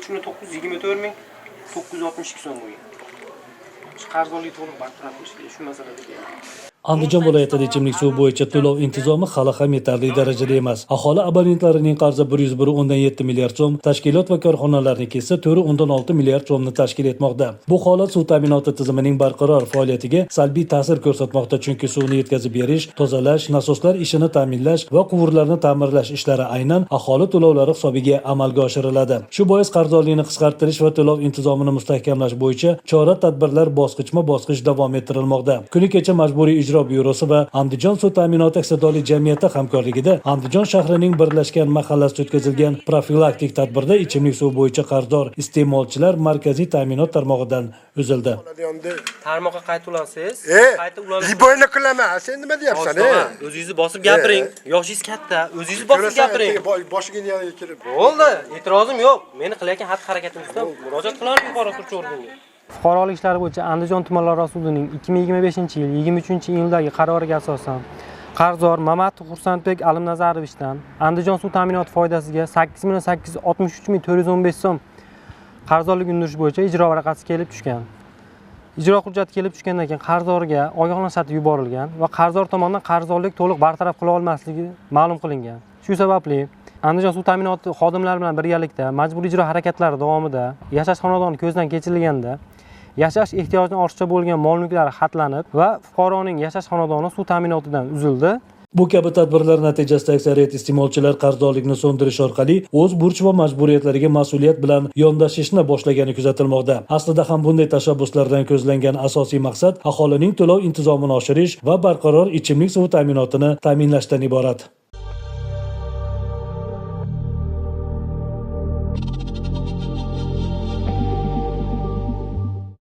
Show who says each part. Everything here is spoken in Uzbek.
Speaker 1: kuni 924 ming 962 so'm bo'lgan. Shu qarzdorlik to'liq bartaraf etish shu masalada keldi.
Speaker 2: Andijon viloyatida ichimlik suvi bo'yicha to'lov intizomi hali ham yetarli darajada emas. Aholi abonentlarining qarzi 101.7 milliard so'm, tashkilot va korxonalarniki esa 4.6 milliard so'mni tashkil etmoqda. Bu holat suv ta'minoti tizimining barqaror faoliyatiga salbiy ta'sir ko'rsatmoqda, chunki suvni yetkazib berish, tozalash, nasoslar ishini ta'minlash va quvurlarni ta'mirlash ishlari aynan aholi to'lovlari hisobiga amalga oshiriladi. Shu bois qarzdorlikni qisqartirish va to'lov intizomini mustahkamlash bo'yicha chora-tadbirlar bosqichma-bosqich davom ettirilmoqda. Kuni kecha Majburiy ijro byurosi va Andijon suv ta'minoti aksiyadorlik jamiyati hamkorligida Andijon shahrining birlashgan mahallasida o'tkazilgan profilaktik tadbirda ichimlik suvi bo'yicha qarzdor iste'molchilar markaziy ta'minot tarmog'idan uzildi.
Speaker 1: Tarmoqqa qayta ulansiz, qayta ulansiz.
Speaker 3: Liboyni qilaman. Sen nima deyapsan?
Speaker 1: O'zingizni bosib gapiring. Yoshingiz katta, o'zingizni bosib gapiring.
Speaker 3: Boshiga niyaga kirib.
Speaker 1: Bo'ldi, e'tirozim yo'q. Meni qilayotgan xatti-harakatimizdan murojaat qilaman yuqori turuvchi organga.
Speaker 4: Fuqarolik ishlari bo'yicha Andijon tumanlari sudining 2025-yil 23-iyuldagi qaroriga asosan qarzdor Mamatov Xursandbek Alimnazarovichdan Andijon suv ta'minoti foydasiga 8.863.415 so'm qarzdorlik undirish bo'yicha ijro varaqasi kelib tushgan. Ijro hujjati kelib tushgandan keyin qarzdorga ogohlantirish xati yuborilgan va qarzdor tomonidan qarzdorlik to'liq bartaraf qila olmasligi ma'lum qilingan. Shu sababli Andijon suv ta'minoti xodimlari bilan birgalikda majburiy ijro harakatlari davomida yashash xonadoni ko'zdan kechirilganda yashash ehtiyojidan ortiqcha bo'lgan mol-mulklari xatlanib va fuqaroning yashash xonadoni suv ta'minotidan uzildi.
Speaker 2: Bu kabi tadbirlar natijasida aksariyat iste'molchilar qarzdorlikni so'ndirish orqali o'z burch va majburiyatlariga mas'uliyat bilan yondashishni boshlagani kuzatilmoqda. Aslida ham bunday tashabbuslardan ko'zlangan asosiy maqsad aholining to'lov intizomini oshirish va barqaror ichimlik suvi ta'minotini ta'minlashdan iborat.